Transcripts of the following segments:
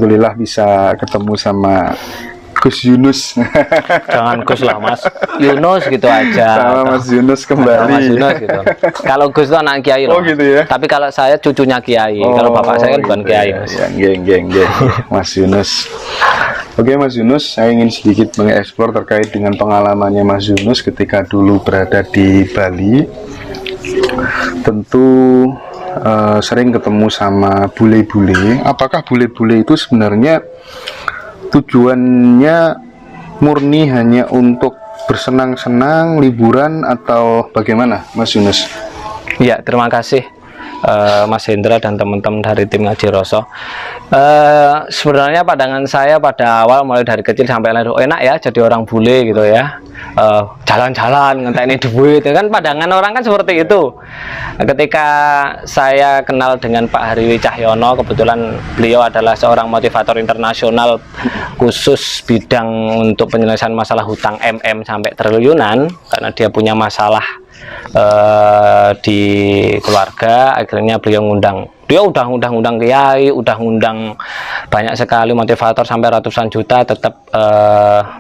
alhamdulillah bisa ketemu sama Gus Yunus. Jangan Gus lah Mas, Yunus gitu aja. Sama Mas Yunus kembali. Mas Yunus gitu. Kalau Gus itu anak kiai loh. Oh gitu ya. Tapi kalau saya cucunya kiai. Kalau bapak saya kan bukan gitu kiai ya. Mas. Ya, geng. Mas Yunus. Oke Mas Yunus, saya ingin sedikit mengeksplor terkait dengan pengalamannya Mas Yunus ketika dulu berada di Bali. Tentu sering ketemu sama bule-bule. Apakah bule-bule itu sebenarnya tujuannya murni hanya untuk bersenang-senang, liburan, atau bagaimana Mas Yunus? Ya, terima kasih Mas Hendra dan teman-teman dari tim Ngaji Roso. Sebenarnya pandangan saya pada awal mulai dari kecil sampai lalu enak ya jadi orang bule gitu ya, jalan-jalan ngenteni duit ya kan, pandangan orang kan seperti itu. Ketika saya kenal dengan Pak Hariwi Cahyono, kebetulan beliau adalah seorang motivator internasional khusus bidang untuk penyelesaian masalah hutang sampai triliunan, karena dia punya masalah di keluarga. Akhirnya beliau dia udah ngundang kiai, udah ngundang banyak sekali motivator sampai ratusan juta, tetap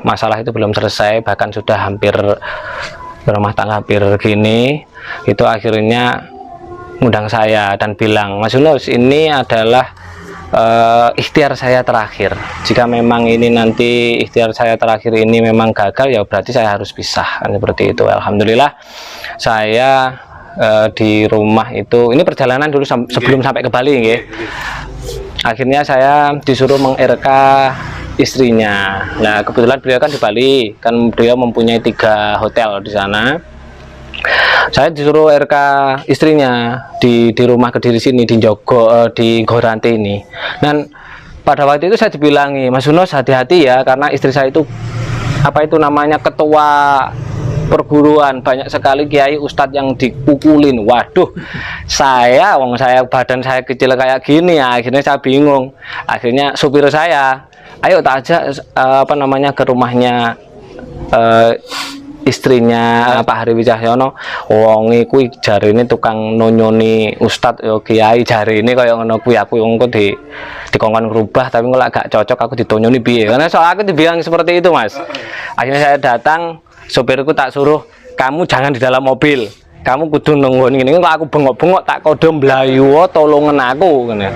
masalah itu belum selesai, bahkan sudah hampir berumah tangga hampir gini. Itu akhirnya ngundang saya dan bilang, Mas Yunus, ini adalah ikhtiar saya terakhir. Jika memang ini nanti ikhtiar saya terakhir ini memang gagal, ya berarti saya harus pisah, kan seperti itu. Alhamdulillah saya di rumah itu, ini perjalanan dulu sebelum sampai ke Bali ya. Akhirnya saya disuruh meng-RK istrinya. Nah kebetulan beliau kan di Bali, kan beliau mempunyai 3 hotel di sana. Saya disuruh RK istrinya di rumah Kediri sini, di di Goranti ini. Dan pada waktu itu saya dibilangi, Mas Yunus hati-hati ya, karena istri saya itu apa itu namanya ketua perguruan, banyak sekali kiai ustadz yang dipukulin. Waduh, saya badan saya kecil kayak gini ya, akhirnya saya bingung. Akhirnya supir saya, ayo tak ajak apa namanya ke rumahnya istrinya Pak Hariwi Cahyono. Wong kuwi jari ini tukang nonyoni ustadz yo kiai, jari ini kaya ngono kuwi, aku engko dikongkon ngerubah tapi kok gak cocok aku ditonyoni piye, karena soal aku dibilang seperti itu Mas. Akhirnya saya datang, sopirku tak suruh, kamu jangan di dalam mobil, kamu kudu nunggu ini. Kok aku bengok-bengok tak kode melayu, tolongan aku kan.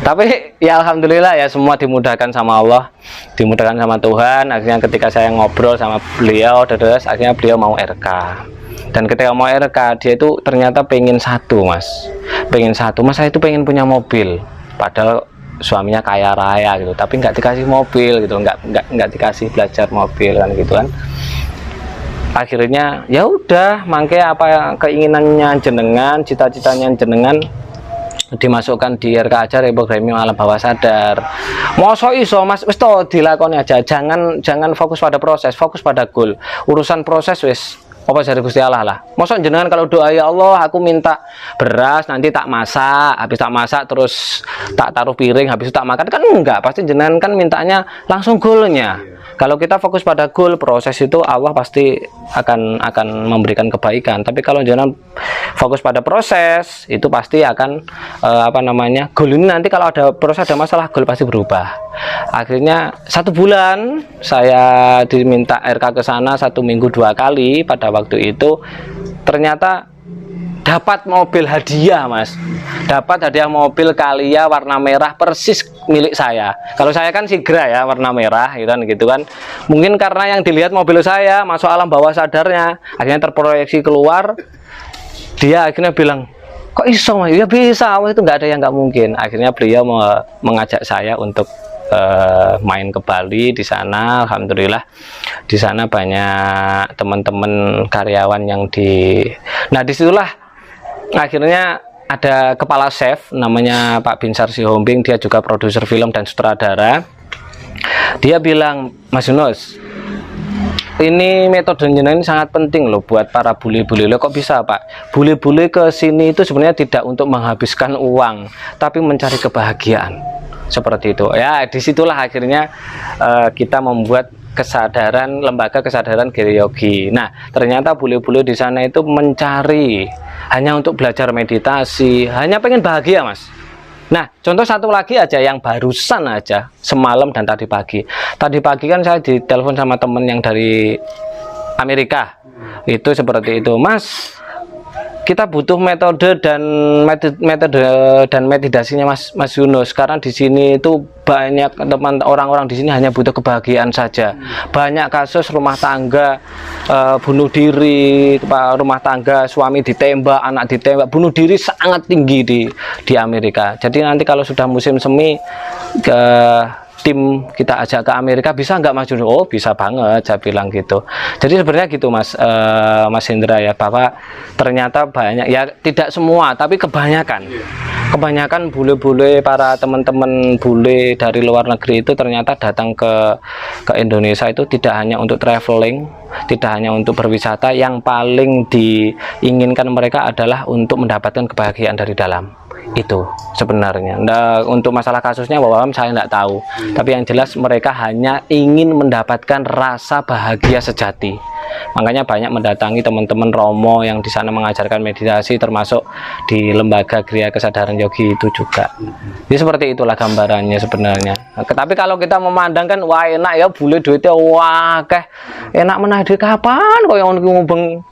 Tapi ya alhamdulillah ya, semua dimudahkan sama Allah, dimudahkan sama Tuhan. Akhirnya ketika saya ngobrol sama beliau, terus akhirnya beliau mau RK. Dan ketika mau RK, dia itu ternyata pengen satu Mas, saya itu pengen punya mobil, padahal suaminya kaya raya gitu, tapi nggak dikasih mobil gitu, nggak dikasih belajar mobil kan gitu kan. Akhirnya ya udah, makanya apa keinginannya jenengan, cita-citanya jenengan dimasukkan di RK aja, reprogramming alam bawah sadar. Mosok iso Mas, wis to dilakoni aja, jangan fokus pada proses, fokus pada goal. Urusan proses wis apa dari Gusti Allah lah. Mosok jenengan kalau doa, ya Allah aku minta beras, nanti tak masak, habis tak masak terus tak taruh piring, habis itu tak makan, kan enggak, pasti jenengan kan mintanya langsung goalnya. Kalau kita fokus pada goal, proses itu Allah pasti akan memberikan kebaikan. Tapi kalau jangan fokus pada proses, itu pasti akan apa namanya, goal ini nanti kalau ada proses, ada masalah, goal pasti berubah. Akhirnya 1 bulan saya diminta RK ke sana, 1 minggu 2 kali. Pada waktu itu ternyata dapat mobil hadiah Mas, dapat hadiah mobil Kalia warna merah persis milik saya. Kalau saya kan Sigra ya, warna merah gitu kan. Mungkin karena yang dilihat mobil saya masuk alam bawah sadarnya, akhirnya terproyeksi keluar. Dia akhirnya bilang, kok iso Mas? Ya bisa, itu nggak ada yang nggak mungkin. Akhirnya beliau mengajak saya untuk main ke Bali. Di sana alhamdulillah di sana banyak teman-teman karyawan yang nah disitulah akhirnya ada kepala chef namanya Pak Binsar Sihombing, dia juga produser film dan sutradara. Dia bilang, Mas Yunus, ini metode jenengan ini sangat penting loh buat para bule-bule. Loh kok bisa Pak? Bule-bule ke sini itu sebenarnya tidak untuk menghabiskan uang, tapi mencari kebahagiaan. Seperti itu ya. Disitulah akhirnya kita membuat kesadaran, lembaga kesadaran Giriyogi. Nah ternyata bule-bule di sana itu mencari hanya untuk belajar meditasi, hanya pengen bahagia Mas. Nah, contoh satu lagi aja yang barusan aja semalam dan tadi pagi. Tadi pagi kan saya ditelepon sama temen yang dari Amerika. Itu seperti itu, Mas. Kita butuh metode dan metodasinya Mas Yunus. Karena di sini itu banyak teman orang-orang di sini hanya butuh kebahagiaan saja. Banyak kasus rumah tangga bunuh diri, rumah tangga suami ditembak, anak ditembak, bunuh diri sangat tinggi di Amerika. Jadi nanti kalau sudah musim semi ke tim kita ajak ke Amerika, bisa nggak Mas Yunus? Oh, bisa banget, saya bilang gitu. Jadi sebenarnya gitu Mas Hendra ya, bahwa ternyata banyak, ya tidak semua tapi kebanyakan bule-bule, para teman-teman bule dari luar negeri itu ternyata datang ke Indonesia itu tidak hanya untuk traveling, tidak hanya untuk berwisata. Yang paling diinginkan mereka adalah untuk mendapatkan kebahagiaan dari dalam. Itu sebenarnya. Nah, untuk masalah kasusnya bahwa saya tidak tahu, tapi yang jelas mereka hanya ingin mendapatkan rasa bahagia sejati. Makanya banyak mendatangi teman-teman Romo yang di sana mengajarkan meditasi, termasuk di lembaga Gria Kesadaran Yogi itu juga. Jadi seperti itulah gambarannya sebenarnya. Tapi kalau kita memandangkan wah enak ya, bule duitnya wah enak menarik kapan kok yang ngubeng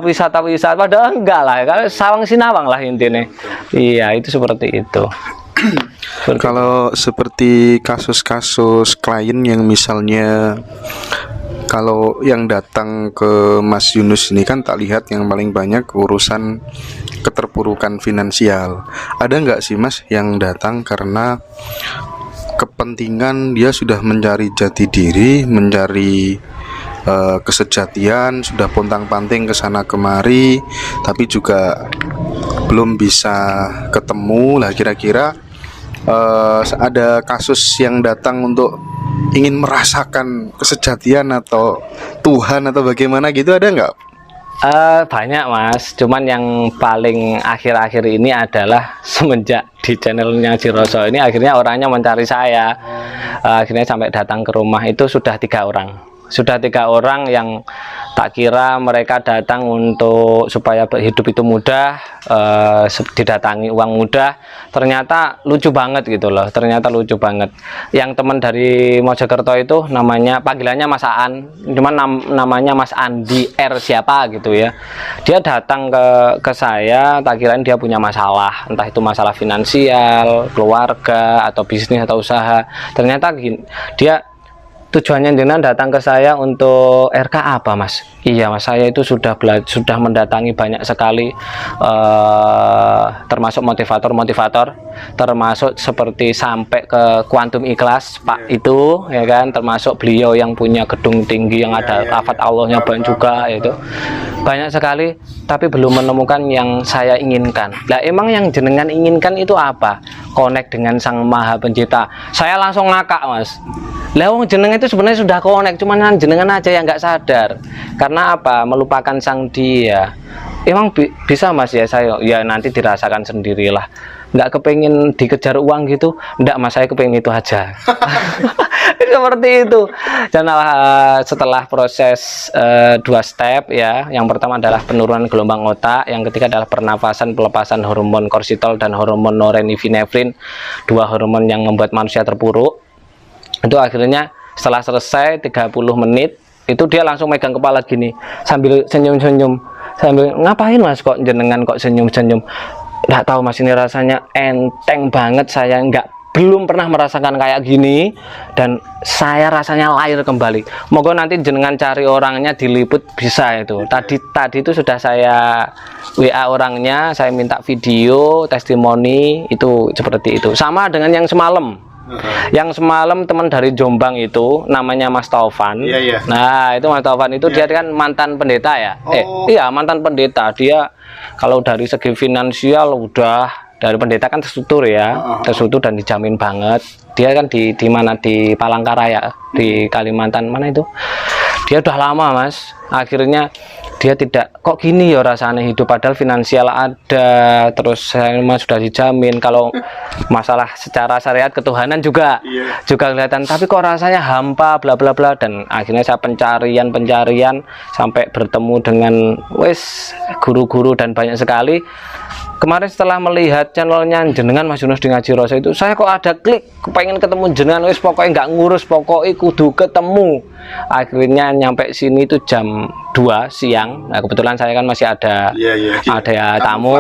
wisata-wisata, padahal enggak lah, kalau sawang sinawang lah intinya. Iya, itu seperti itu. Kalau seperti kasus-kasus klien yang misalnya, kalau yang datang ke Mas Yunus ini kan tak lihat yang paling banyak urusan keterpurukan finansial. Ada nggak sih Mas yang datang karena kepentingan dia sudah mencari jati diri, mencari kesejatian, sudah pontang-panting ke sana kemari, tapi juga belum bisa ketemu lah. Kira-kira ada kasus yang datang untuk ingin merasakan kesejatian atau Tuhan atau bagaimana gitu, ada nggak? Banyak Mas, cuman yang paling akhir-akhir ini adalah semenjak di channelnya Jiroso ini akhirnya orangnya mencari saya. Akhirnya sampai datang ke rumah itu sudah 3 orang. Sudah 3 orang yang tak kira mereka datang untuk supaya hidup itu mudah, didatangi uang mudah. Ternyata lucu banget gitu loh, ternyata lucu banget. Yang teman dari Mojokerto itu namanya, panggilannya Mas Aan, cuman namanya Mas Andi R siapa gitu ya. Dia datang ke saya, tak kirain dia punya masalah, entah itu masalah finansial, keluarga, atau bisnis atau usaha. Ternyata gini, dia tujuannya jenengan datang ke saya untuk RK apa Mas? Iya Mas, saya itu sudah mendatangi banyak sekali termasuk motivator, termasuk seperti sampai ke Kuantum Ikhlas Pak itu ya kan, termasuk beliau yang punya gedung tinggi yang ada lafaz Allahnya banyak juga, itu banyak sekali, tapi belum menemukan yang saya inginkan. Lah emang yang jenengan inginkan itu apa? Connect dengan Sang Maha Pencipta. Saya langsung ngakak Mas. Lah wong jenengan itu sebenarnya sudah connect, cuman jenengan aja yang nggak sadar. Karena apa? Melupakan sang dia. Emang bisa Mas ya, saya ya nanti dirasakan sendirilah. Nggak kepengen dikejar uang gitu, nggak Mas, saya kepengen itu aja. Seperti itu. Dan setelah proses 2 step ya, yang pertama adalah penurunan gelombang otak, yang ketiga adalah pernafasan, pelepasan hormon kortisol dan hormon norepinefrin, 2 hormon yang membuat manusia terpuruk. Itu akhirnya setelah selesai 30 menit itu dia langsung megang kepala gini sambil senyum-senyum, sambil ngapain Mas kok jenengan kok senyum-senyum? Nggak tahu Mas, ini rasanya enteng banget, saya belum pernah merasakan kayak gini dan saya rasanya lahir kembali. Moga nanti jenengan cari orangnya, diliput bisa itu. Tadi itu sudah saya WA orangnya, saya minta video testimoni itu seperti itu. Sama dengan yang semalam. Yang semalam teman dari Jombang itu namanya Mas Taufan. Nah itu Mas Taufan itu dia kan mantan pendeta ya. Iya mantan pendeta. Dia kalau dari segi finansial udah, dari pendeta kan terstruktur ya, terstruktur dan dijamin banget. Dia kan di mana, di Palangkaraya di Kalimantan mana itu. Dia udah lama Mas. Akhirnya dia tidak, kok gini ya rasanya hidup, padahal finansial ada, terus saya sudah dijamin, kalau masalah secara syariat ketuhanan juga kelihatan, tapi kok rasanya hampa bla bla bla. Dan akhirnya saya pencarian sampai bertemu dengan guru-guru dan banyak sekali. kemarin setelah melihat channelnya jenengan Mas Yunus di Ngaji Rasa itu, saya kok ada klik kepengen ketemu jenengan, wis pokoknya nggak ngurus, pokoknya kudu ketemu. Akhirnya nyampe sini itu jam 2 siang. Nah kebetulan saya kan masih ada tamu.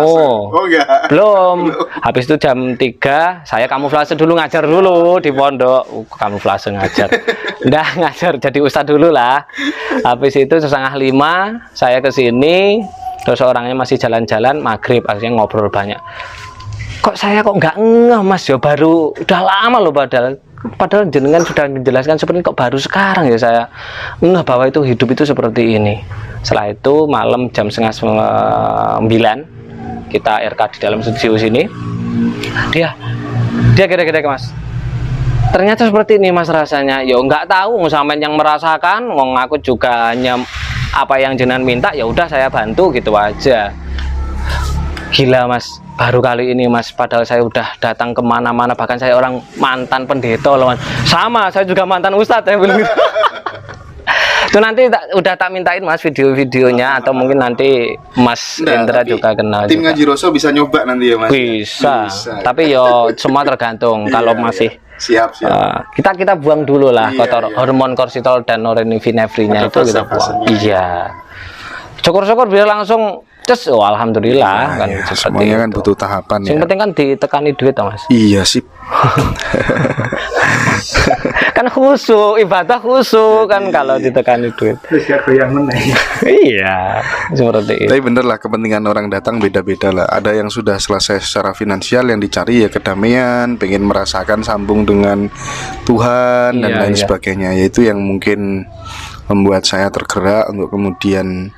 Belum. Habis itu jam 3 saya kamuflase dulu, ngajar dulu di pondok. Kamuflase ngajar. Udah ngajar jadi ustadz dulu lah. Habis itu 4:30 saya ke sini. Terus orangnya masih jalan-jalan, maghrib, akhirnya ngobrol banyak. Kok saya kok nggak ngeh Mas ya, baru udah lama loh padahal jenengan sudah menjelaskan seperti kok baru sekarang ya saya ngeh bahwa itu hidup itu seperti ini. Setelah itu malam jam 8:30 kita RK di dalam studio sini. Dia kira-kira Mas. Ternyata seperti ini Mas rasanya. Ya nggak tahu sampean yang merasakan, ngomong aku juga hanya apa yang jenengan minta ya udah saya bantu gitu aja. Gila Mas, baru kali ini Mas, padahal saya udah datang kemana-mana, bahkan saya orang mantan pendeta loh Mas. Sama, saya juga mantan ustadz ya bilang gitu. Itu nanti udah tak mintain Mas video-videonya, atau mungkin nanti Mas Indra juga kenal. Tim Ngaji Rasa bisa nyoba nanti ya Mas? Bisa. Tapi yo semua tergantung. Kalau masih siap. Kita buang dulu lah hormon kortisol dan norepinefrinnya itu kita buang. Iya. Syukur-syukur biar langsung cus. Oh, alhamdulillah kan. Semuanya kan butuh tahapan ya. Yang penting kan ditekani duit Mas. Iya sip. Kan khusyuk, ibadah khusyuk kan kalau ditekani duit. Iya, seperti itu. Tapi bener lah, kepentingan orang datang beda-beda lah. Ada yang sudah selesai secara finansial, yang dicari ya kedamaian, pengen merasakan sambung dengan Tuhan dan lain sebagainya. Yaitu yang mungkin membuat saya tergerak untuk kemudian